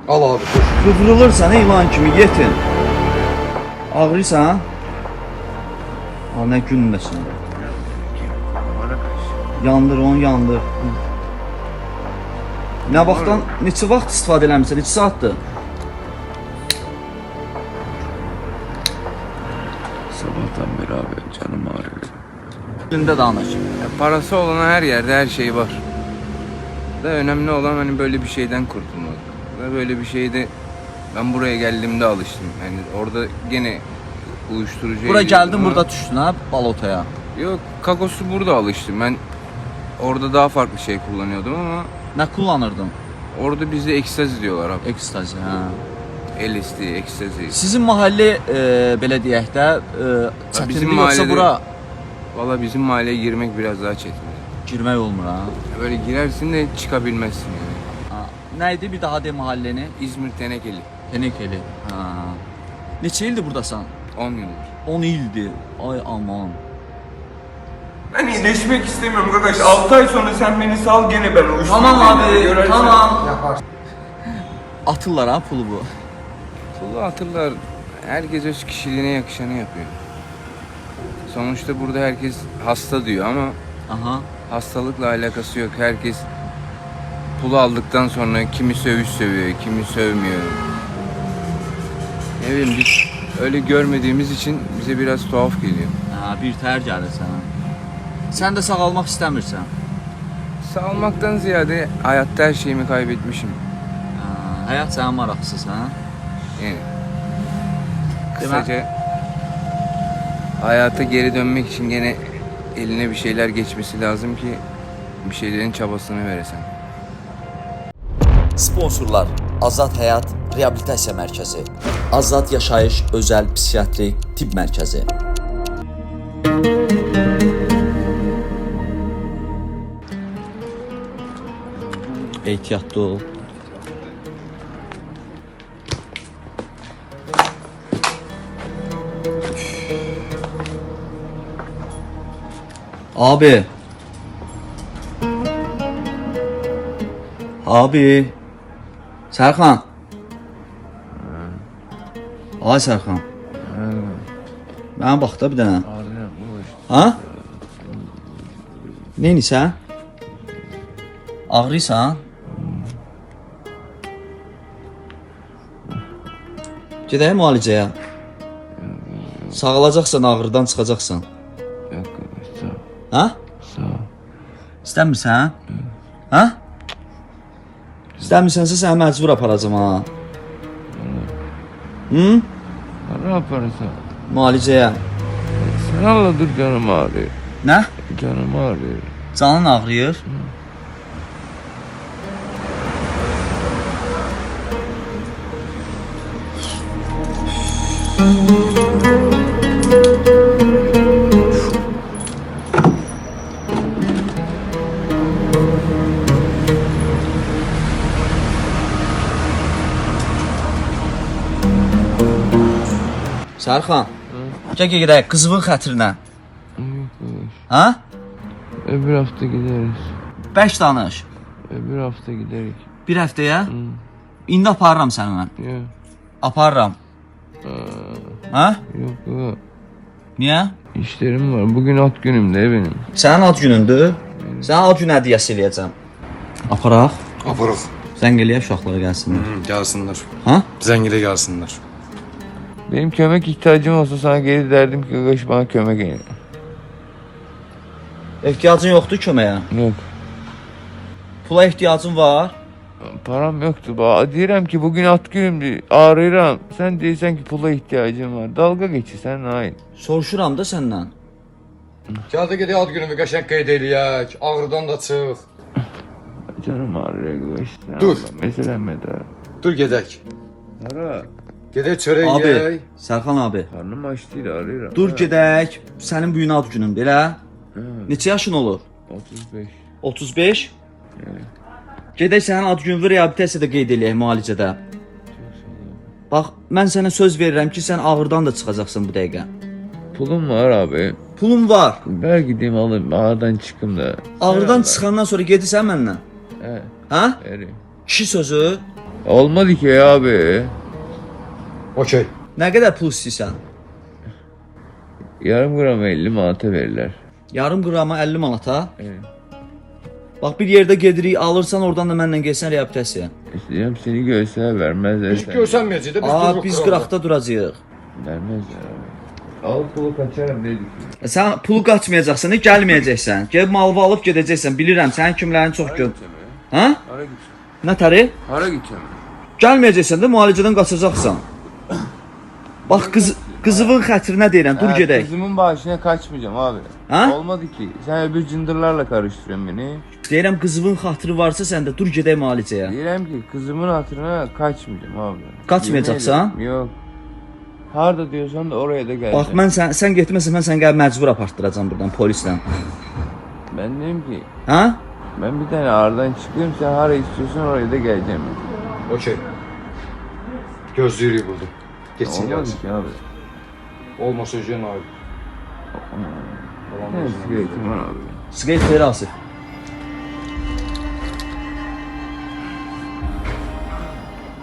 Al abi. Kıvrılırsan ilan kimi yetin. Ağrıysan? Ha, nə gündəsən? Yandır onu, yandır. Nə vaxtdan, neçə vaxt istifadə eləmirsən? Neçə saatdır? Sabahtan beri abi canım ağrıyor. Gündə danış. Parası olan her yerde her şey var. Da önemli olan hani böyle bir şeyden kurtulmak. Ve böyle bir şeyde ben buraya geldiğimde alıştım. Yani orada gene uyuşturucu... Bura gəldin, burada düşdün ha, balotaya. Yok, kakosu burada alıştım. Ben orada daha farklı şey kullanıyordum ama Nə kullanırdın? orada bizde ekstazi diyorlar abi. Ekstazi, ha. LSD, ekstazi. Sizin mahalle belə deyək də, çətindir bizim yoxsa mahallede- bura Valla bizim mahalleye girmek biraz daha çetin. girmək olmur ha? Böyle girersin de çıkabilmezsin yani. Ha. Nəydi bir daha de mahalleni? İzmir Tenekeli. Tenekeli. Ha. Neçə ildir burdasan? 10 yıldır. 10 ildir. Ay aman. Ben iyileşmek istemiyorum arkadaş. 6 ay sonra sen beni sal gene ben uyuşturucu. Tamam abi, Görersen- tamam. Yaparsın. Atırlar ha pulu bu. Pulu atırlar. Herkes öz kişiliğine yakışanı yapıyor. Sonuçta burada herkes hasta diyor ama Aha. hastalıkla alakası yok. Herkes pulu aldıktan sonra kimi sövüş sövüyor, kimi sövmüyor. Ne bileyim biz öyle görmediğimiz için bize biraz tuhaf geliyor. Ha, bir tər gəlir sənə. Sən də sağalmaq istəmirsən. Sağalmaktan ziyade hayatta her şeyimi kaybetmişim. Ha, həyat sənə maraqsız ha? Yani kısaca hayata geri dönmek için gene eline bir şeyler geçmesi lazım ki bir şeylerin çabasını veresen. Sponsorlar: Azad Həyat Reabilitasiya Mərkəzi, Azad Yaşayış Özəl Psixiatrik Tibb Mərkəzi. Ehtiyatlı ol. Abi. Abi. Serkan. Ay Serkan. Bana bax da bir dənə. Ha? Neynisən? Ağrıysan? Gedək müalicəyə. Sağalacaqsan, ağrıdan çıxacaqsan. Yok kardeş, sağ ol. Ha? Sağ ol. İstəmirsən? Ha? İstəmirsənsə səni məcbur aparacam ha. Hı? Ne yaparsan? Müalicəyə. Sen Allah dur canım ağrıyor. Nə? Canım ağrıyor. Canın ağrıyır? Serkan. Gəl gedək qızımın xətrinə. Yok kardeş. Ha? Öbür hafta gideriz. Bək danış. Öbür hafta giderik. Bir həftəyə? İndi aparıram səni mən. Yok. Aparıram. Ha? Yok yok. Niyə? İşlerim var. Bugün at günüm de benim. Sənin ad günündür. Sənə ad günü hədiyyəsi eləyəcəm. Aparaq. Aparıq. Zəng eləyək uşaqlara gəlsinlər. Gelsinler. Ha? Zengile gelsinler. Benim kömek ihtiyacım olsa sana geri derdim ki kardeş bana kömek edin. Ehtiyacın yoxdur köməyə. Yok. Pula ehtiyacın var. Param yoktu. Diyorum ki bugün at günümdü. Ağrıyorum. Sen değilsen ki pula ihtiyacım var. Dalga geçirsen hayır. Soruşuram da səndən. Gel de gidelim ad günümü qəşəng qeyd eləyək. Ağrıdan da çıx. Canım ağrıyor kardeş. Dur. Meselenme daha. Dur gedək. Ara. Gedək çörək Abi, yeyək. Sərxan abi. Karnım aç değil ağrıyorum. Dur gedək. Sənin bu gün ad günündür, elə? Neçə yaşın olur? 35. 35. Gedək sənin ad gününü reabilitasiyada qeyd eləyək müalicədə. Bax, mən sənə söz verirəm ki, sən ağırdan da çıxacaqsan bu dəqiqə. Pulum var abi. Pulum var. Ver gideyim alayım. Ağırdan çıkım da. Ağırdan çıxandan sonra gedirsən məndən. He. Ha? Verim. Kişi sözü. Olmadı ki abi. Okey. Nə qədər pul istəyirsən? Yarım gram 50 manata verirler. Yarım qrama 50 manata. Evet. Bax bir yerdə gedirik, alırsan oradan da mənlə gəlsən reabilitasiyaya. İstəyirəm seni göğsəyə vermezler. Hiç görsənməyəcək də biz Aa, dururuq biz qıraqda. qıraqda duracağıq. Vermezler abi. Al pulu kaçarım dedik. Sən pulu qaçmayacaqsan, gəlməyəcəksən. Gəlib malva alıb gedəcəksən. Bilirəm sənin kimlərin çox gör. Hə? Hara gideceğim? Nə təri? Hara gideceğim? Gəlməyəcəksən də müalicədən qaçacaqsan. Bax qızımın xətrinə deyirəm, dur gedək. Kızımın bağışına kaçmayacağım abi. Ha? Olmadı ki. Sen öbür cındırlarla karıştırıyorsun beni. Deyirəm qızımın xatırı varsa səndə dur gedək müalicəyə. Diyelim ki kızımın hatırına kaçmayacağım abi. Kaçmayacaksan? Yemin ederim, yok. Harda diyorsan da oraya da geleceğim. Bax mən sən getməsən mən səni gəlib məcbur apartdıracam buradan polislə. Ben dedim ki Hə? ben bir tane ağırdan çıkayım sen hara istiyorsan oraya da geleceğim. Okey. Gözləyirik burada. Geçsin Olmadı gəlsin. ki abi. Olmasa Hüseyin abi. Ne sigaretim var abi. Siqaret ver Asif.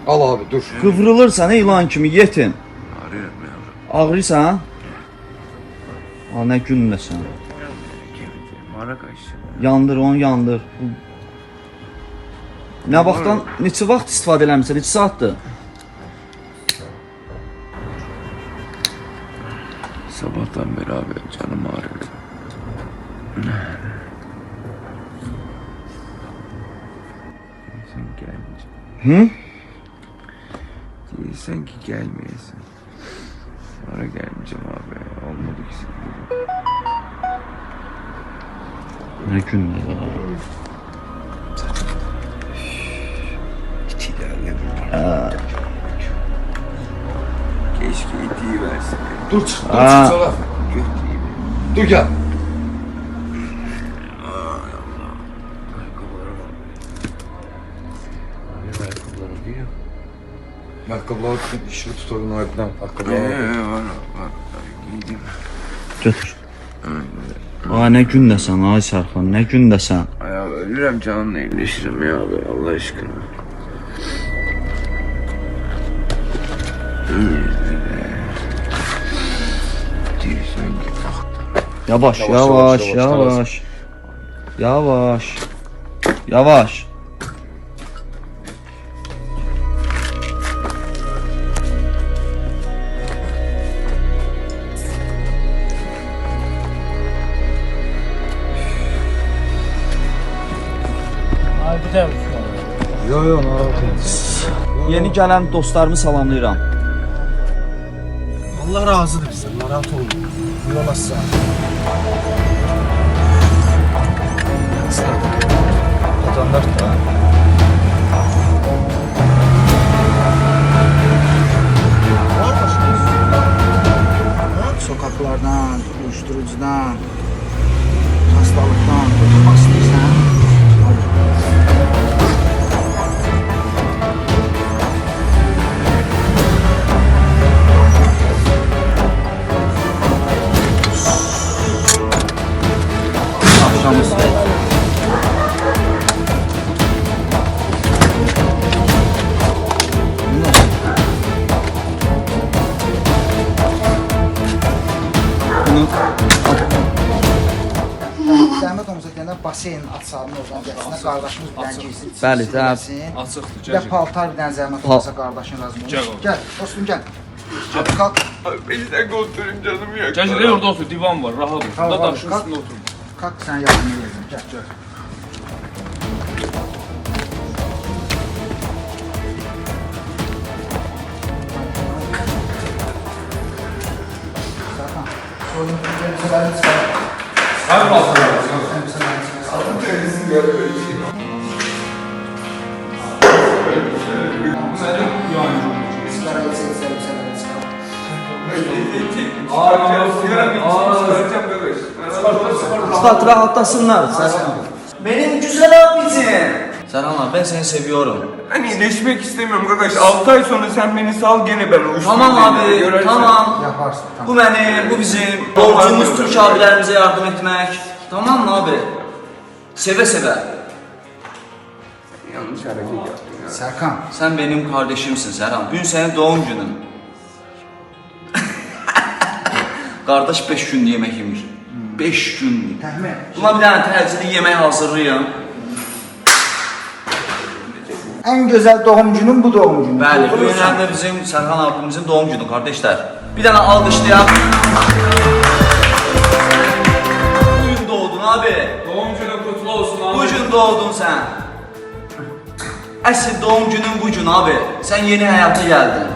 Al abi dur. Qıvrılırsan ilan kimi yetin. Arıyorum yavrum. Ağrıysan? Aa, nə gündəsən? Mara kaçtı. Yandır onu yandır. Nə vaxtdan, neçə vaxt istifadə eləmirsən? Neçə saatdır? Sabahtan beri abi canım ağrıyor. Sen gelmeyeceksin. Hı? Değilsen ki gelmeyesin. Sonra gelmeyeceğim abi. Olmadı ki sen. Nə gündür? Keşke itiyi versin. Dur çık. Dur Aa. çık sana. Dur gel. Ayakkabıları işini tutalım ayıptan. Ayakkabıları. Var. Giydim. Götür. Aa, nə gündəsən ay Sərxan, nə gündəsən? Ay abi ölürüm canımla iyileşirim ya abi Allah aşkına. Değilsen ki Yavaş, Yavaş, yavaş, yavaş, yavaş. Yavaş. Yo yo narahat olma. Yeni gələn dostlarımı salamlayıram. Allah razıdır bizden, narahat olma. Yol açsa. Vatandaş da. Var başınız. Sokaklardan, uyuşturucudan, hastalıktan kurtulmak istiyorsan. Axşamız. Bunu Zəhmət olmasa deyəndə baseyn açarını oradan gətirsinə, qardaşımız bir dənə giysin. Bəli, də. Açıqdır, bir də paltar bir dənə zəhmət olmasa qardaşın lazım olur. Gəl, dostum gəl. Kalk. Beni sen götürün canım ya. Gəl orada otur, divan var, rahat ol. Tamam, Da abi, daşın kalk. üstündə otur. Kalk sen yardım edin. Gəl, gəl. Serkan, soyun elbiselerini çıkar. Hər vaxt. Elbiselerini çıkar. Sigara içseniz elbiselerini çıkar. Çıxart rahatlasınlar. Benim güzel abicim. Serhan ben seni seviyorum. Ben iyileşmek istemiyorum arkadaş. 6 ay sonra sen beni sal gene ben uyuşturucu. Tamam abi, Görersen- tamam. Yaparsın, tamam. Bu benim, bu bizim. Borcumuz Türk abilerimize yardım etmek. Tamam mı abi? Seve seve. yanlış hareket yaptın. Serkan. Sen benim kardeşimsin Serhan. Bugün senin doğum günün. Kardeş 5 gün yemek yemir. 5 gün. Təxmin. Buna bir tane təcili yemek hazırlayın. En güzel doğum günün bu doğum günü. Bəli, bu Kutlayırsan. günlərdə bizim Serhan abimizin doğum günü kardeşler. Bir tane alkışlayaq. Bugün doğdun abi. Doğum günün kutlu olsun abi. Bugün doğdun sen. Əsl doğum günün bugün abi. Sen yeni hayata geldin.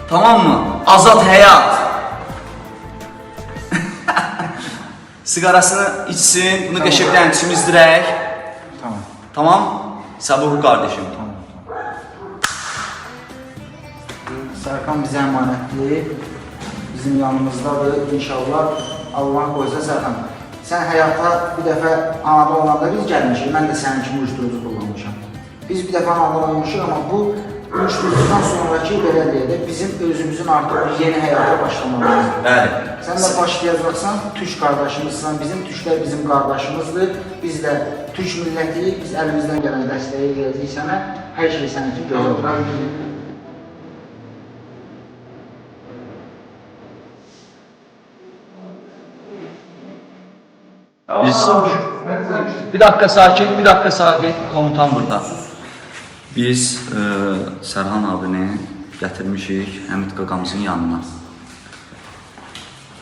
Tamam mı? Azad hayat. Sigarasını içsin, bunu qəşəngdən içimizdirək. Tamam. Tamam? Sabır kardeşim. Serkan bize emanetli. Bizim yanımızdadır. İnşallah Allah koysa Serkan. Sen hayata bir defa anada olanda biz gelmişik. Ben de senin için uyuşturucu kullanmışım. Biz bir defa anada olmuşuz ama bu uyuşturucudan sonraki belə deyək, bizim özümüzün artık bir yeni hayata başlamamız. Bəli. Sen de başlayacaksan Türk kardeşimizsen, bizim Türkler bizim kardeşimizdir. Biz de Türk milletiyiz, biz elimizden gelen desteği verdik sana. Her şey senin için güzel olur. Biz bir dakika sakin, komutan burada. Biz Serhan abini gətirmişik Həmid qaqamızın yanına.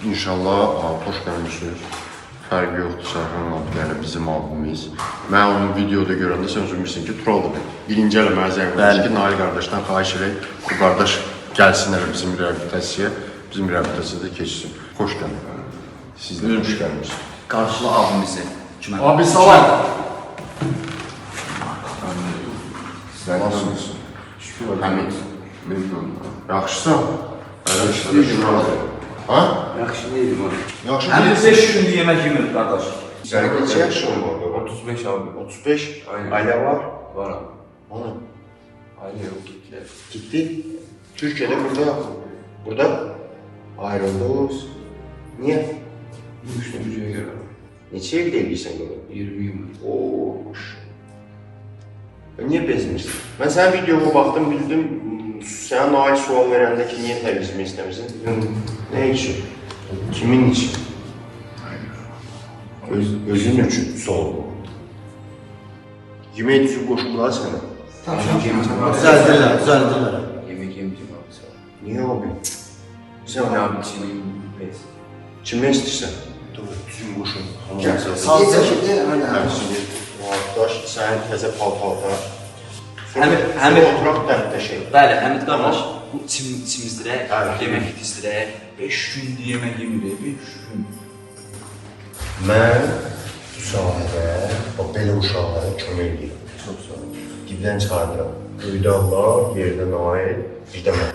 İnşallah hoş gəlmişsiniz. Fərqi yoxdur Serhan abi, yəni bizim abimiz. Mən onu videoda görəndə sən özün bilirsin ki, trolldur. Birinci ələ mənə zəng verdi ki, Nail qardaşdan xahiş edək, bu qardaş gəlsin elə bizim reabilitasiyaya, bizim reabilitasiyada keçsin. Xoş gəlin. Siz də xoş gəlmişsiniz. Qarşıla abimizi. Kimə? Abi salam. Sən nasılsınız? Həmid. Yaxşısan? Yaxşı deyildim abi. Ha? Yaxşı deyildim abi. Yaxşı Həmid deyilsin. 5 gündür yemək yemir qardaş. Sənin neçə yaşın var? 35 abi. 35. Aynen. Ailə var? Var abi. Ana. Aile yok gittiler. Gitti. Türkiye'de burada. Burada. Ayrıldınız. Niye? Uyuşturucuya göre. Neçə il deyilsən görə? 20 yıl. Oş. Niye bezmirsən? Mən sənin videomu baxdım, bildim. Sənə Nail sual verəndə ki, niyə təvizimi istəmirsən? Ne için? Kimin için? Özün üçün sual bu. Yemək üçün qoşublar sənə. Düzeldiler. Yemek yemeyeceğim abi sağ ol. Niyə abi? Sen abi çiğneyim. Pes. Kimə istəyirsən? Düzgün qoşun. Gece şimdi öyle. Həmçinin arkadaş sənin təzə paltarlar. Həmid- oturaq dərdləşək. Bəli, Həmid qardaş, bu içimizdirək, Evet. yemək istəyirək. 5 gündür yemək yemirik, 5 gün. Mən bu sahədə belə uşaqlara kömək edirəm. Çox sağ ol. Dibdən çıxardıram. Göydə Allah, yerdə Nail, bir də mən.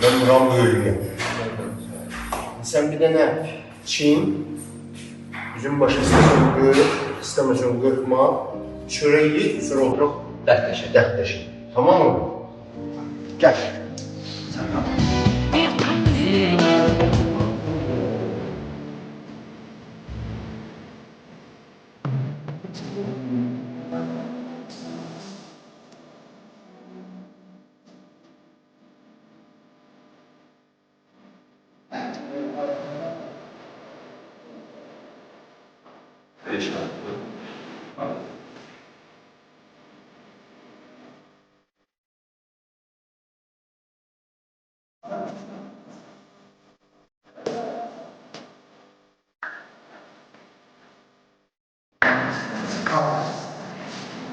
Mən buranın böyüyüm. Sən bir də nə? Çin, üzüm başı istəsən böyük, istəməsən qırpma, çörək yiyib, sonra oturaq dərdləşək. Tamam mı? Gel.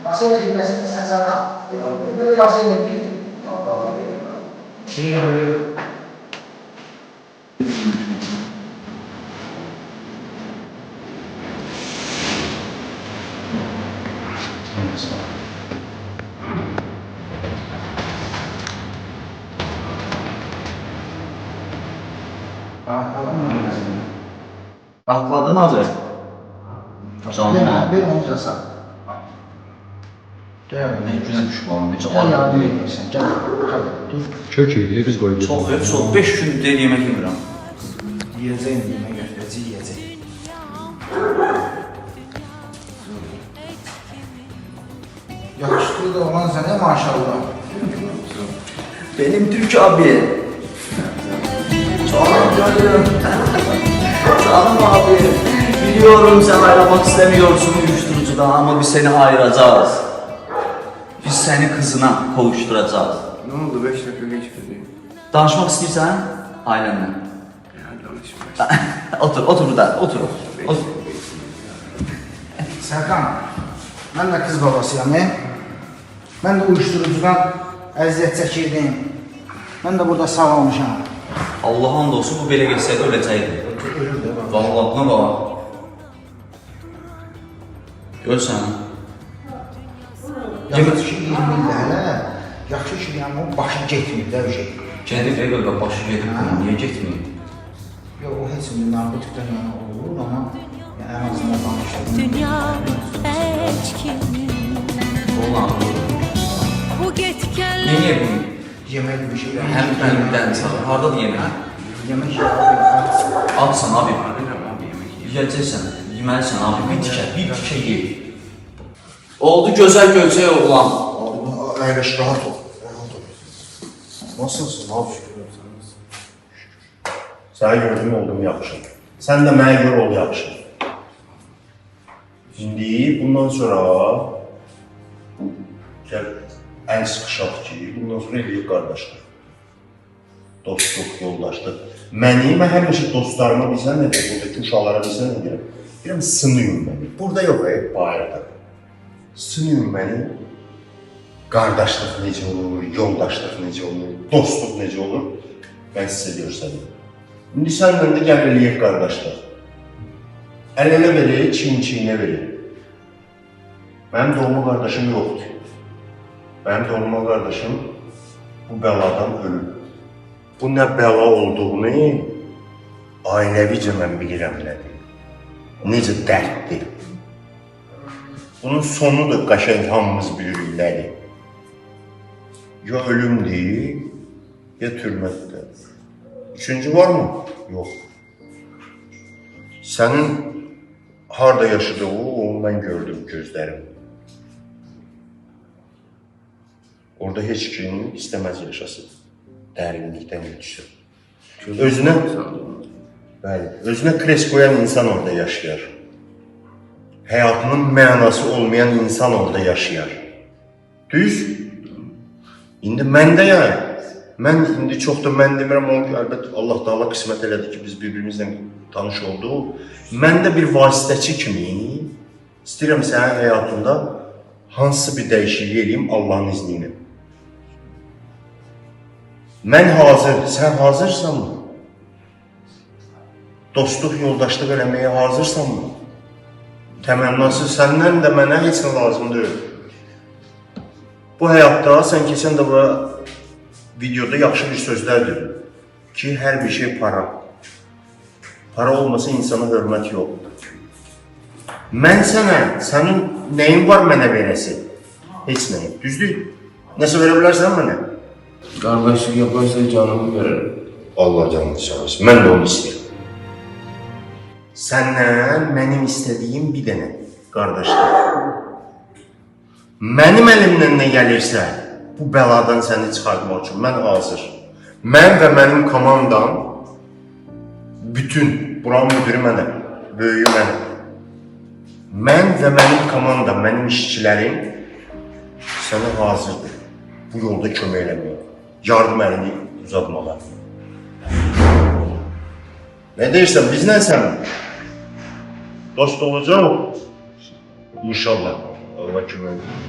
Masaya girmesin sen sana. Böyle masaya gir. Rahatladın abi. Canım. Bir onu da sağ. Gel. Ne güzel bir şey var. Necə Gel var. yardım edersen. Gel. Hadi. Dur. Kök iyi, biz qoyuq. Çox 5 gündür yemək yemirəm. Yiyeceğim yemeğe götüreceğim yiyeceğim. Yakıştı. Yakışıklı da olan sənə maşallah. Benim Türk abi. Canım canım. Canım abi. Biliyorum sen ayrılmak istemiyorsun uyuşturucudan ama biz seni ayıracağız. Biz seni kızına kavuşturacağız. Ne oldu 5 dakika geçmedi. Danışmak istiyorsan ailenle. Ya danışma. Otur burada, otur. Serkan, mən də qız babasıyam. Mən də uyuşturucudan əziyyət çəkirdim. Mən də burada sağ olmuşam. Allah hamd olsun bu belə geçsəydi öləcəkdi. Vallahi buna bak. Görsən. Yaxşı ki 20 ildə hələ, yaxşı ki yəni o başı getmir də bir şey. Gedib evə başı gedib, niyə getməyib? Yox, o heç bir narkotikdən yana olur, amma yəni, ən azından danışdım. Dünya heç kimin Oğlan, bu getkenler niyə bunu? Yemək bir şey. Həm məndən çıxır, hardadır yemək? Yemək şey abi, Alsan abi. Yiyəcəksən, yeməlisən abi, bir tikə ye. Oldu gözəl gölçək oğlan. Abi, əyləş, rahat ol. Rahat ol. Nasılsın abi? Səni gördüm, oldum yaxşı. Sən də mənə görə ol yaxşı. Şimdi bundan sonra gəl ən sıxışaq ki, bundan sonra eləyib qardaşlar. Dostluq, yoldaşlıq. Mən həmişə dostlarıma bilsən nə deyir, buradakı uşaqlara bilsən nə deyir? Deyirəm, sınıyım məni. Burada yox, bayırda. Sınıyım məni. Qardaşlıq necə olur, yoldaşlıq necə olur, dostluq necə olur, mən sizə görsədim. İndi sənlə də gəl eləyib qardaşlar. Əl-ələ verir, çiyin-çiyinə verir. Mənim doğma qardaşım yoxdur. Mənim doğma qardaşım bu bəladan ölüb. Bu nə bəla olduğunu ailəvicə mən bilirəm nədir. Necə dərddir. Bunun sonu da qəşəng hamımız bilirik nədir. Ya ölümdür, ya türmətdir. Üçüncü var mı? Yox. Sənin harada yaşadığı onu mən gördüm gözlərim. Orada heç kim istəməz yaşasın. Dərinlikdən ötüşür. Özünə kres qoyan insan orada yaşayar. Həyatının mənası olmayan insan orada yaşayar. Düz? İndi məndə yəni. Mən indi çox da mən demirəm, əlbəttə Allah Taala qismət elədi ki, biz bir-birimizlə tanış olduq. Mən də bir vasitəçi kimi istəyirəm sənin həyatında hansı bir dəyişiklik eləyim Allahın izni ilə. Mən hazır, sən hazırsanmı? Dostluq, yoldaşlıq eləməyə hazırsanmı? Təmənnası səndən də mənə heç nə lazım deyil. Bu həyatda sən keçən də bura videoda yaxşı bir sözlər dedim ki, hər bir şey para. Para olmasa insana hörmət yoxdur. Mən sənə, sənin nəyin var mənə verəsi? Heç nəyin, düzdür? Nəsə verə bilərsən mənə? Qardaşlıq yaparsa canımı verərəm. Allah canını çağırsın, mən də onu istəyirəm. Səndən mənim istədiyim bir dənə qardaşlar. Mənim əlimdən nə gəlirsə, bu bəladan səni çıxartmaq üçün mən hazır. Mən və mənim komandam, bütün buranın müdürü mənəm, böyüyü mənəm. Mən və mənim komandam, mənim işçilərim sənə hazırdır bu yolda kömək eləməyə, yardım əlini uzatmağa. Nə deyirsən, biz nəsən? Dost olacaq? İnşallah. Allah kömək edir.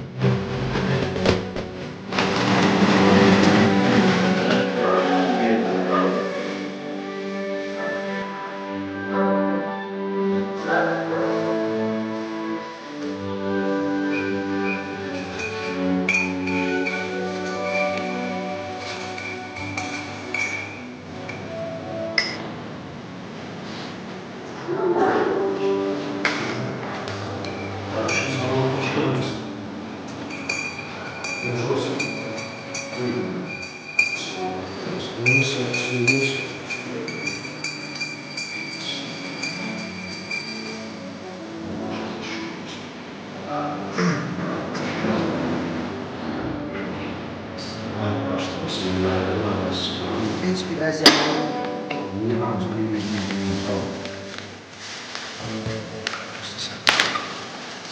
Biraz yaxın.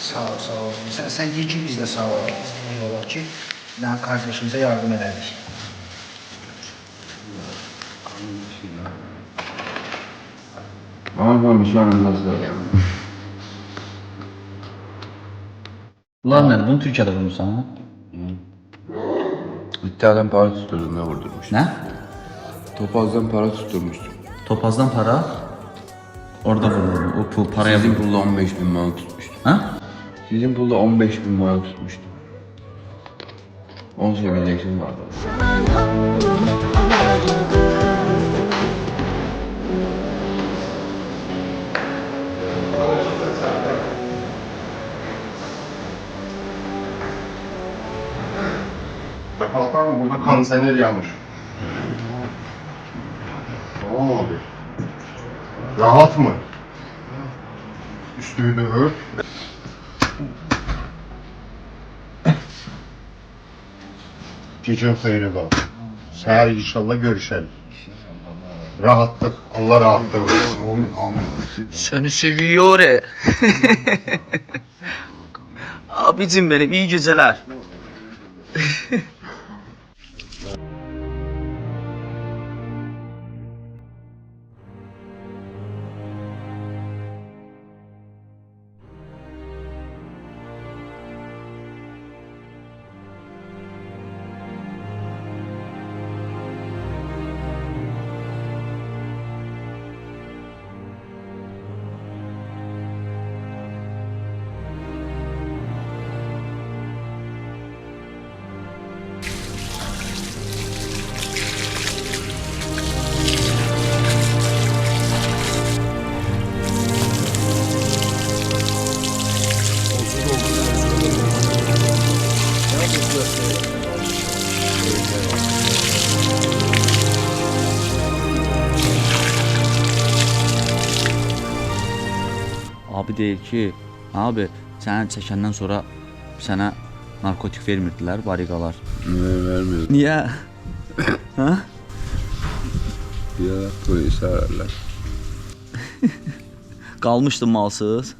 Sağ ol, sağ ol. Sen iyi ki biz de sağ ol. Eyvallah ki kardeşimize yardım ederdik. Bunlar nədir? Bunu Türkiyədə vurmuşsan? Bir tane para tuturdum ne vurdurmuş. Nə? Topazdan para tutturmuştum. Topazdan para orada vuruldu. O pul paraya Sizin vuruldu. pulda 15 bin manat tutmuştum. Ha? Sizin pulda 15 bin manat tutmuştum. 10 söyleyeceksin vardı. Kalkan burada kansener yanmış. Tamam abi. Rahat mı? Üstünü ört. Gecen xeyri var. Səhər inşallah görüşelim. Rahatlık. Allah rahatlık versin. Seni seviyor. Abicim benim iyi geceler. Abi deyir ki, abi səni çəkəndən sonra sənə narkotik vermirdilər, bariqalar. Niye vermiyor? Niyə? Ha? Ya polisi ararlar. Qalmışdın malsız.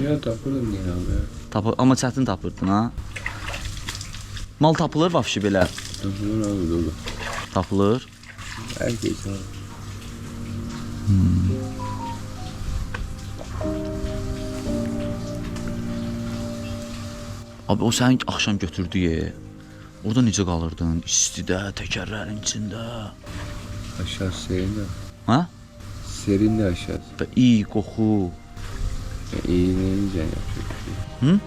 Ya tapırım niye abi ya? Amma çətin tapırdın ha. Mal tapılır vəfşi belə. Tapırım abi dolu. Tapılır. Herkes abi. Abi o səni axşam götürdü ye. Orada necə qalırdın? İstidə, təkərlərin içində. Aşağı serin de. Ha? Serin de aşağı. Və iyi qoxu. Ya iyi ne yiyeceksin yapacak bir şey. Hı?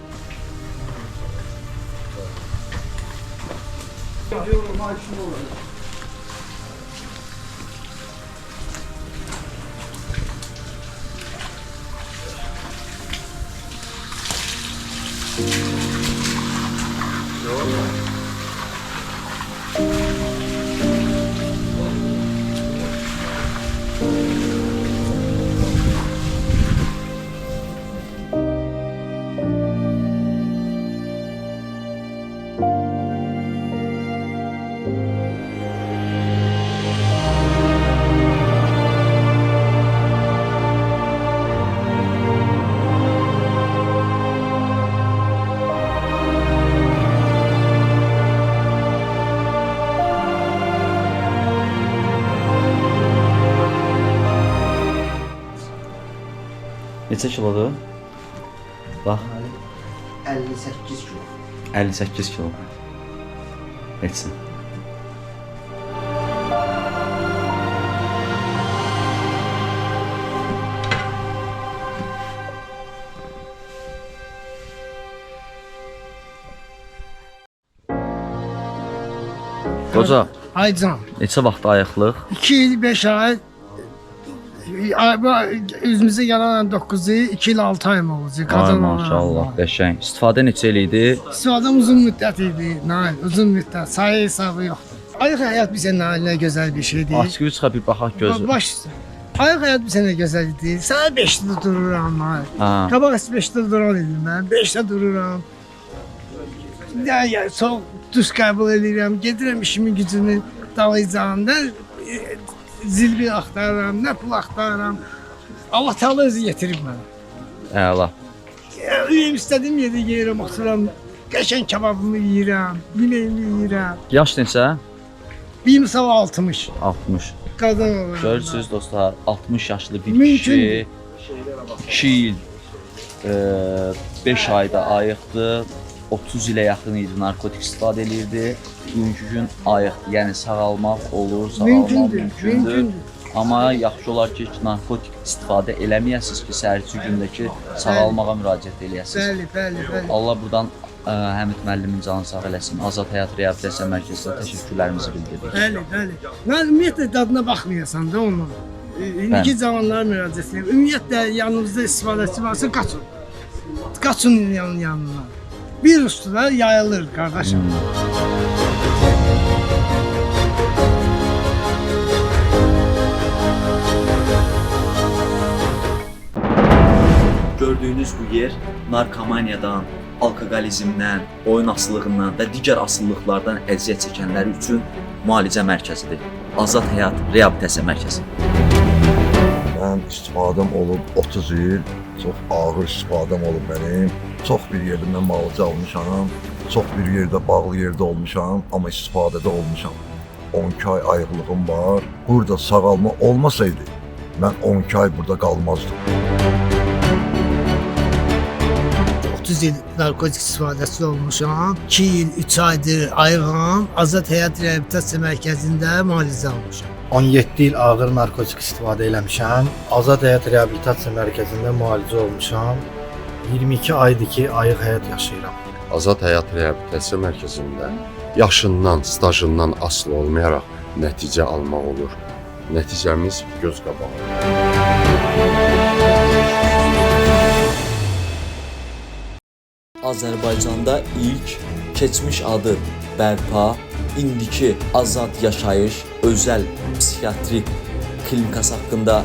Neçə kilodur? Bax, 58 kilo. 58 kilo. Etsin. Qoca, Ay can, neçə vaxt ayıqlıq? 2 il 5 ay özümüzə gələn 9 il, 2 il 6 ay mı olacaq? Ay maşallah, qəşəng. İstifadə neçə il idi? İstifadəm uzun müddət idi, nail, uzun müddət, sayı hesabı yoxdur. Ayıq həyat bizə nail nə gözəl bir şeydir. Açıq çıxa bir baxaq gözü. Baş üstə. Ayıq həyat bizə nə gözəl idi. Sənə 5-də dururam, nail. Ha. Qabaq 5-də duran idim mən, 5-də dururam. Ya, çox düz qəbul edirəm, gedirəm işimin gücünü dalayacağım da zilbi axtarıram, nə pul axtarıram. Allah Teala özü yetirib mənə. Əla. Ürəyim istədiyim yerdə yeyirəm, otururam. Qəşəng kebabımı yeyirəm, yeməyimi yeyirəm. Yaş neçə? Bir misal 60. 60. Qadın olaram. Görürsünüz dostlar, 60 yaşlı bir Mümkün. kişi 2 il 5 ayda ayıqdı. 30 ilə yaxın idi narkotik istifadə edirdi. Bugünkü gün ayıqdır. Yəni sağalmaq olur, sağalmaq mümkündür. Amma yaxşı olar ki, narkotik istifadə eləməyəsiniz ki, səhərçi gündəki sağalmağa müraciət eləyəsiniz. Bəli. Allah buradan Həmid müəllimin canını sağ eləsin. Azad Həyat Reabilitasiya Mərkəzinə təşəkkürlərimizi bildiririk. Bəli. Mən ümumiyyətlə dadına baxmayasan da onun. İndiki cavanlara müraciət edirəm. Ümumiyyətlə yanınızda istifadəçi varsa qaçın. Qaçın yanına. Bir üstüne yayılır qardaşım. Gördüyünüz bu yer narkomaniyadan, alkoqolizmdən, oyun asılılığından və digər asılılıqlardan əziyyət çəkənlər üçün müalicə mərkəzidir. Azad Həyat Reabilitasiya Mərkəzi. Mən istifadəm olub 30 il, çox ağır istifadəm olub mənim. Çox bir yerdə mən müalicə almışam, çox bir yerdə bağlı yerdə olmuşam, amma istifadədə olmuşam. 12 ay ayıqlığım var. Burada sağalma olmasaydı, mən 12 ay burada qalmazdım. 30 il narkotik istifadəçi olmuşam. 2 il 3 aydır ayığam. Azad Həyat Reabilitasiya Mərkəzində müalicə almışam. 17 il ağır narkotik istifadə eləmişəm. Azad Həyat Reabilitasiya Mərkəzində müalicə olmuşam. 22 aydır ki, ayıq həyat yaşayıram. Azad Həyat Reabilitasiya Mərkəzində yaşından, stajından asılı olmayaraq nəticə almaq olur. Nəticəmiz göz qabağında. Azərbaycanda ilk keçmiş adı bərpa, indiki Azad Yaşayış özəl psixiatrik klinikası haqqında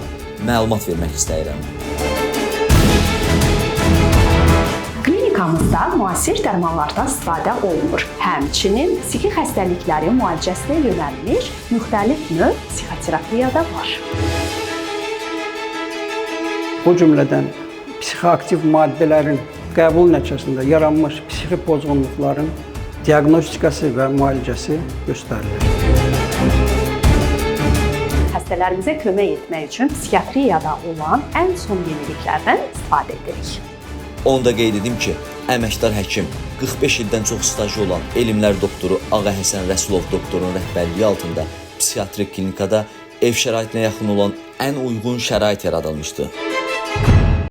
məlumat vermək istəyirəm. Klinikamızda müasir dərmanlardan istifadə olunur. Həmçinin psixi xəstəliklərin müalicəsinə yönəlmiş müxtəlif növ psixoterapiya da var. Bu cümlədən psixoaktiv maddələrin qəbul nəticəsində yaranmış psixi pozğunluqların diaqnostikası və müalicəsi göstərilir. Xəstələrimizə kömək etmək üçün psixiatriyada olan ən son yeniliklərdən istifadə edirik. Onu da qeyd edim ki, əməkdar həkim 45 ildən çox stajı olan elmlər doktoru Ağa Həsən Rəsulov doktorun rəhbərliyi altında psixiatrik klinikada ev şəraitinə yaxın olan ən uyğun şərait yaradılmışdı.